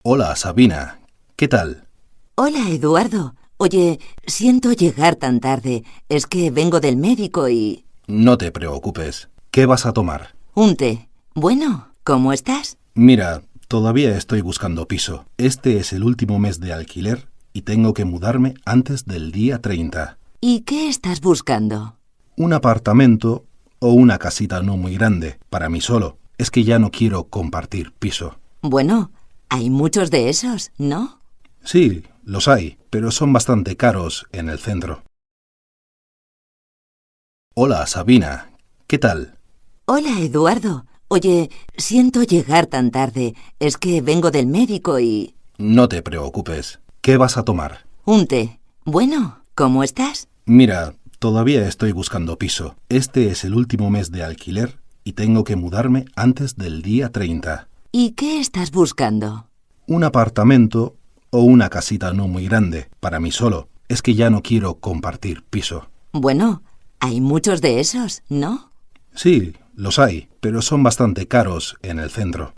Hola, Sabina. ¿Qué tal? Hola, Eduardo. Oye, siento llegar tan tarde. Es que vengo del médico y... No te preocupes. ¿Qué vas a tomar? Un té. Bueno, ¿cómo estás? Mira, todavía estoy buscando piso. Este es el último mes de alquiler y tengo que mudarme antes del día 30. ¿Y qué estás buscando? Un apartamento o una casita no muy grande, para mí solo. Es que ya no quiero compartir piso. Bueno, hay muchos de esos, ¿no? Sí, los hay, pero son bastante caros en el centro. Hola, Sabina. ¿Qué tal? Hola, Eduardo. Oye, siento llegar tan tarde. Es que vengo del médico y... No te preocupes. ¿Qué vas a tomar? Un té. Bueno, ¿cómo estás? Mira, todavía estoy buscando piso. Este es el último mes de alquiler y tengo que mudarme antes del día 30. ¿Y qué estás buscando? Un apartamento o una casita no muy grande, para mí solo. Es que ya no quiero compartir piso. Bueno, hay muchos de esos, ¿no? Sí, los hay, pero son bastante caros en el centro.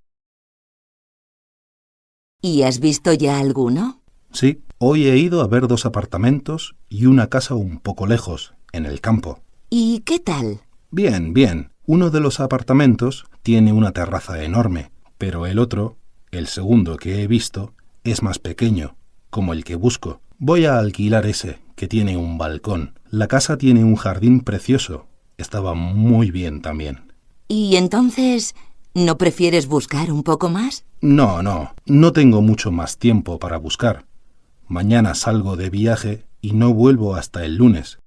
¿Y has visto ya alguno? Sí, hoy he ido a ver 2 apartamentos y una casa un poco lejos, en el campo. ¿Y qué tal? Bien, bien. Uno de los apartamentos tiene una terraza enorme, pero el otro, el segundo que he visto, es más pequeño, como el que busco. Voy a alquilar ese, que tiene un balcón. La casa tiene un jardín precioso. Estaba muy bien también. ¿Y entonces no prefieres buscar un poco más? No tengo mucho más tiempo para buscar. Mañana salgo de viaje y no vuelvo hasta el lunes.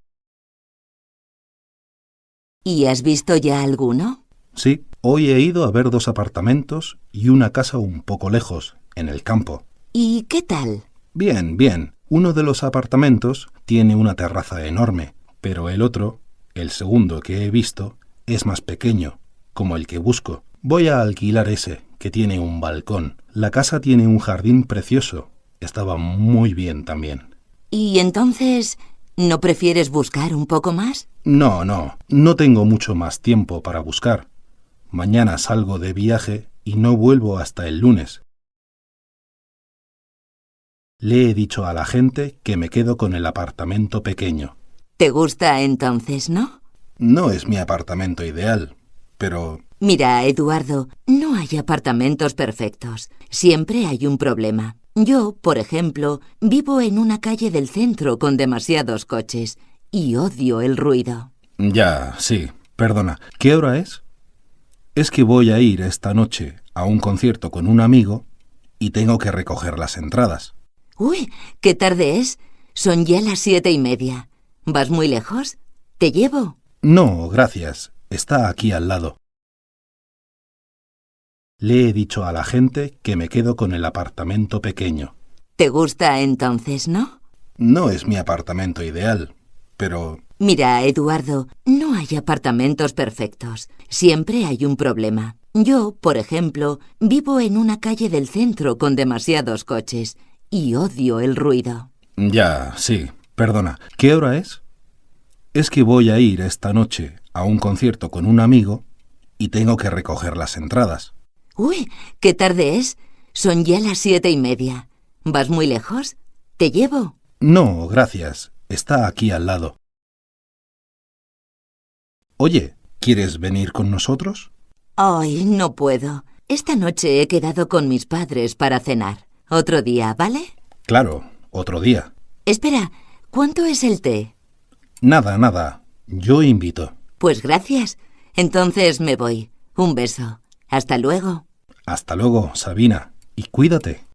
¿Y has visto ya alguno? Sí, hoy he ido a ver 2 apartamentos y una casa un poco lejos, en el campo. ¿Y qué tal? Bien, bien. Uno de los apartamentos tiene una terraza enorme, pero el otro, el segundo que he visto, es más pequeño, como el que busco. Voy a alquilar ese, que tiene un balcón. La casa tiene un jardín precioso. Estaba muy bien también. ¿Y entonces no prefieres buscar un poco más? No tengo mucho más tiempo para buscar. Mañana salgo de viaje y no vuelvo hasta el lunes. Le he dicho a la gente que me quedo con el apartamento pequeño. ¿Te gusta entonces, no? No es mi apartamento ideal, pero... Mira, Eduardo, no hay apartamentos perfectos. Siempre hay un problema. Yo, por ejemplo, vivo en una calle del centro con demasiados coches y odio el ruido. Ya, sí, perdona. ¿Qué hora es? Es que voy a ir esta noche a un concierto con un amigo y tengo que recoger las entradas. Uy, ¿qué tarde es? Son ya las 7:30. ¿Vas muy lejos? ¿Te llevo? No, gracias. Está aquí al lado. Le he dicho a la gente que me quedo con el apartamento pequeño. ¿Te gusta entonces, no? No es mi apartamento ideal, pero... Mira, Eduardo, no hay apartamentos perfectos. Siempre hay un problema. Yo, por ejemplo, vivo en una calle del centro con demasiados coches y odio el ruido. Ya, sí, perdona. ¿Qué hora es? Es que voy a ir esta noche a un concierto con un amigo y tengo que recoger las entradas. Uy, ¿qué tarde es? Son ya las 7:30. ¿Vas muy lejos? ¿Te llevo? No, gracias. Está aquí al lado. Oye, ¿quieres venir con nosotros? Ay, no puedo. Esta noche he quedado con mis padres para cenar. Otro día, ¿vale? Claro, otro día. Espera, ¿cuánto es el té? Nada. Yo invito. Pues gracias. Entonces me voy. Un beso. Hasta luego. Hasta luego, Sabina. Y cuídate.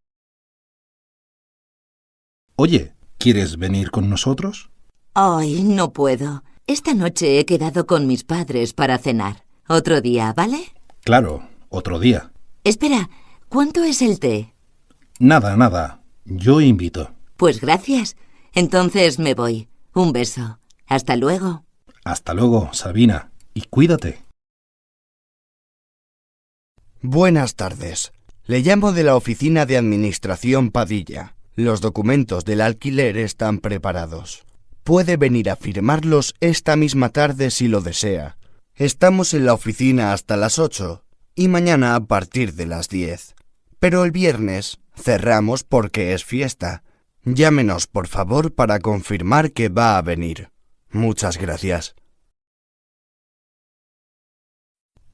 Oye, ¿quieres venir con nosotros? Ay, no puedo. Esta noche he quedado con mis padres para cenar. Otro día, ¿vale? Claro, otro día. Espera, ¿cuánto es el té? Nada. Yo invito. Pues gracias. Entonces me voy. Un beso. Hasta luego. Hasta luego, Sabina. Y cuídate. Buenas tardes. Le llamo de la oficina de administración Padilla. Los documentos del alquiler están preparados. Puede venir a firmarlos esta misma tarde si lo desea. Estamos en la oficina hasta las 8 y mañana a partir de las 10. pero el viernes cerramos porque es fiesta. Llámenos, por favor, para confirmar que va a venir. Muchas gracias.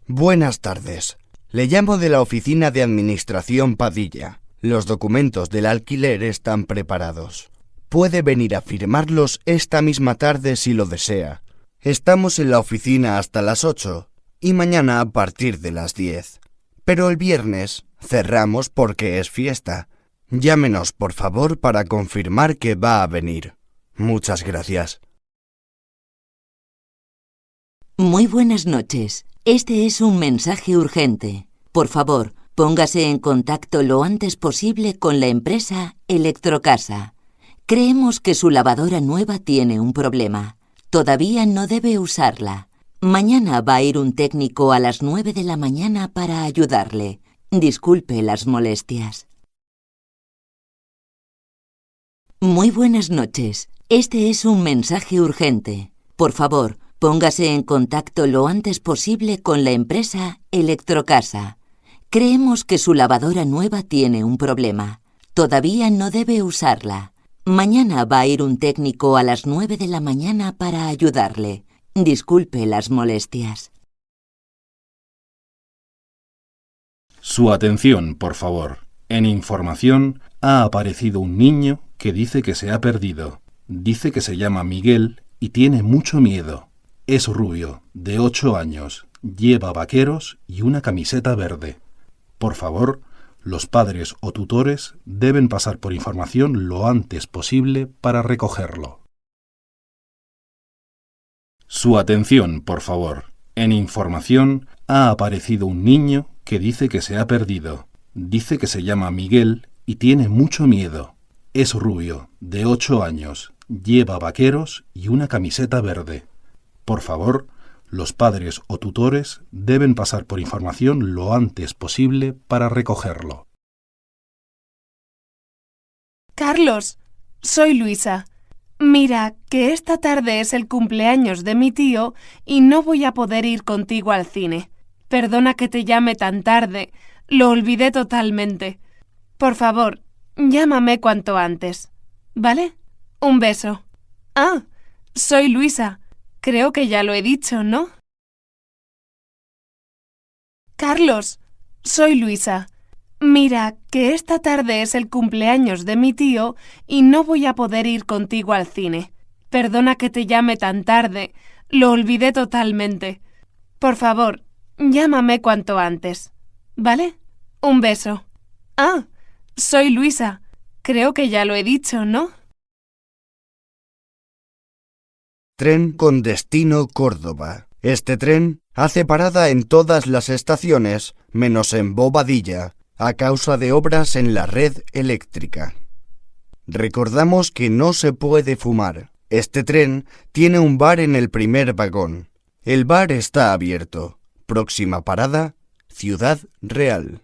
Buenas tardes. Le llamo de la Oficina de Administración Padilla. Los documentos del alquiler están preparados. Puede venir a firmarlos esta misma tarde si lo desea. Estamos en la oficina hasta las 8 y mañana a partir de las 10. Pero el viernes cerramos porque es fiesta. Llámenos, por favor, para confirmar que va a venir. Muchas gracias. Muy buenas noches. Este es un mensaje urgente. Por favor, póngase en contacto lo antes posible con la empresa Electrocasa. Creemos que su lavadora nueva tiene un problema. Todavía no debe usarla. Mañana va a ir un técnico a las 9 de la mañana para ayudarle. Disculpe las molestias. Muy buenas noches. Este es un mensaje urgente. Por favor, póngase en contacto lo antes posible con la empresa Electrocasa. Creemos que su lavadora nueva tiene un problema. Todavía no debe usarla. Mañana va a ir un técnico a las 9 de la mañana para ayudarle. Disculpe las molestias. Su atención, por favor. En información ha aparecido un niño que dice que se ha perdido. Dice que se llama Miguel y tiene mucho miedo. Es rubio, de 8 años, lleva vaqueros y una camiseta verde. Por favor, los padres o tutores deben pasar por información lo antes posible para recogerlo. Su atención, por favor. En información ha aparecido un niño que dice que se ha perdido. Dice que se llama Miguel y tiene mucho miedo. Es rubio, de 8 años, lleva vaqueros y una camiseta verde. Por favor, los padres o tutores deben pasar por información lo antes posible para recogerlo. Carlos, soy Luisa. Mira, que esta tarde es el cumpleaños de mi tío y no voy a poder ir contigo al cine. Perdona que te llame tan tarde, lo olvidé totalmente. Por favor, llámame cuanto antes, ¿vale? Un beso. Ah, soy Luisa. Creo que ya lo he dicho, ¿no? Carlos, soy Luisa. Mira, que esta tarde es el cumpleaños de mi tío y no voy a poder ir contigo al cine. Perdona que te llame tan tarde, lo olvidé totalmente. Por favor, llámame cuanto antes, ¿vale? Un beso. Ah, soy Luisa. Creo que ya lo he dicho, ¿no? Tren con destino Córdoba. Este tren hace parada en todas las estaciones, menos en Bobadilla, a causa de obras en la red eléctrica. Recordamos que no se puede fumar. Este tren tiene un bar en el primer vagón. El bar está abierto. Próxima parada, Ciudad Real.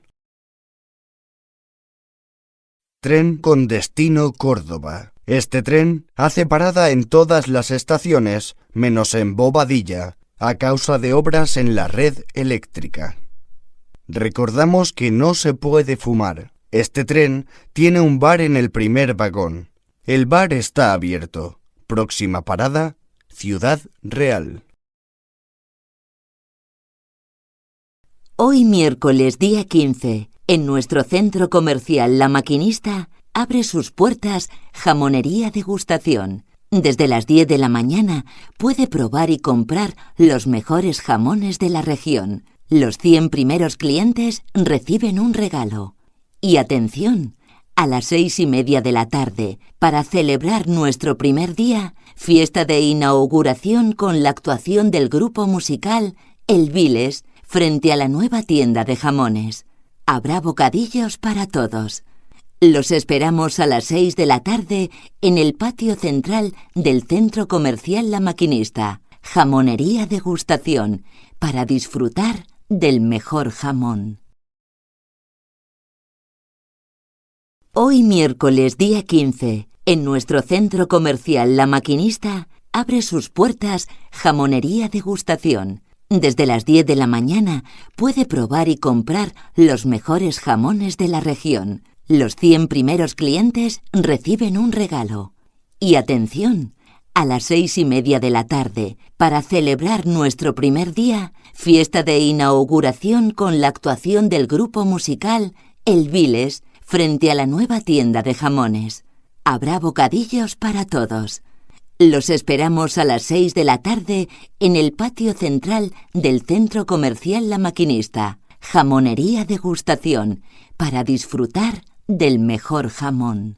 Tren con destino Córdoba. Este tren hace parada en todas las estaciones, menos en Bobadilla, a causa de obras en la red eléctrica. Recordamos que no se puede fumar. Este tren tiene un bar en el primer vagón. El bar está abierto. Próxima parada, Ciudad Real. Hoy miércoles día 15, en nuestro centro comercial La Maquinista, abre sus puertas Jamonería Degustación. Desde las 10 de la mañana puede probar y comprar los mejores jamones de la región. Los 100 primeros clientes reciben un regalo. Y atención, a las 6:30 de la tarde, para celebrar nuestro primer día, fiesta de inauguración con la actuación del grupo musical El Viles frente a la nueva tienda de jamones. Habrá bocadillos para todos. Los esperamos a las 6 de la tarde en el patio central del Centro Comercial La Maquinista. Jamonería Degustación, para disfrutar del mejor jamón. Hoy miércoles día 15, en nuestro centro comercial La Maquinista, abre sus puertas Jamonería Degustación. Desde las 10 de la mañana puede probar y comprar los mejores jamones de la región. Los 100 primeros clientes reciben un regalo. Y atención, a las 6:30 de la tarde, para celebrar nuestro primer día, fiesta de inauguración con la actuación del grupo musical El Viles frente a la nueva tienda de jamones. Habrá bocadillos para todos. Los esperamos a las 6 de la tarde en el patio central del Centro Comercial La Maquinista. Jamonería degustación, para disfrutar del mejor jamón.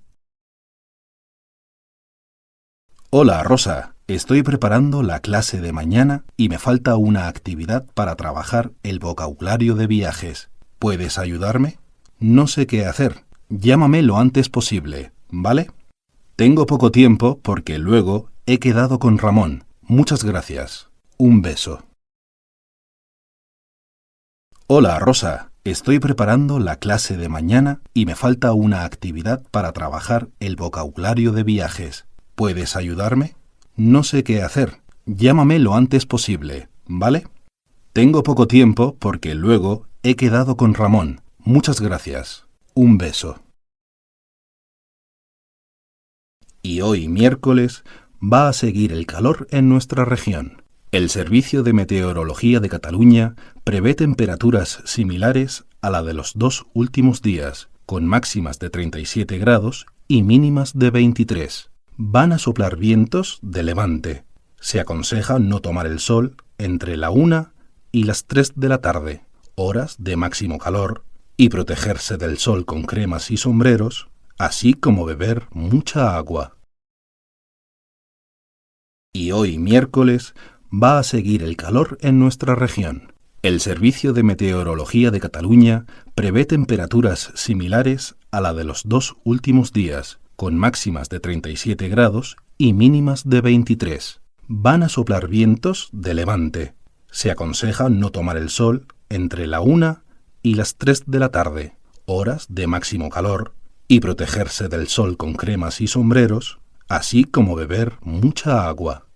Hola, Rosa. Estoy preparando la clase de mañana y me falta una actividad para trabajar el vocabulario de viajes. ¿Puedes ayudarme? No sé qué hacer. Llámame lo antes posible, ¿vale? Tengo poco tiempo porque luego he quedado con Ramón. Muchas gracias. Un beso. Hola, Rosa. Estoy preparando la clase de mañana y me falta una actividad para trabajar el vocabulario de viajes. ¿Puedes ayudarme? No sé qué hacer. Llámame lo antes posible, ¿vale? Tengo poco tiempo porque luego he quedado con Ramón. Muchas gracias. Un beso. Y hoy, miércoles, va a seguir el calor en nuestra región. El Servicio de Meteorología de Cataluña prevé temperaturas similares a la de los 2 últimos días, con máximas de 37 grados y mínimas de 23. Van a soplar vientos de levante. Se aconseja no tomar el sol entre la 1 y las 3 de la tarde, horas de máximo calor, y protegerse del sol con cremas y sombreros, así como beber mucha agua. Y hoy, miércoles, va a seguir el calor en nuestra región. El Servicio de Meteorología de Cataluña prevé temperaturas similares a la de los 2 últimos días, con máximas de 37 grados y mínimas de 23. Van a soplar vientos de levante. Se aconseja no tomar el sol entre la 1 y las 3 de la tarde, horas de máximo calor, y protegerse del sol con cremas y sombreros, así como beber mucha agua.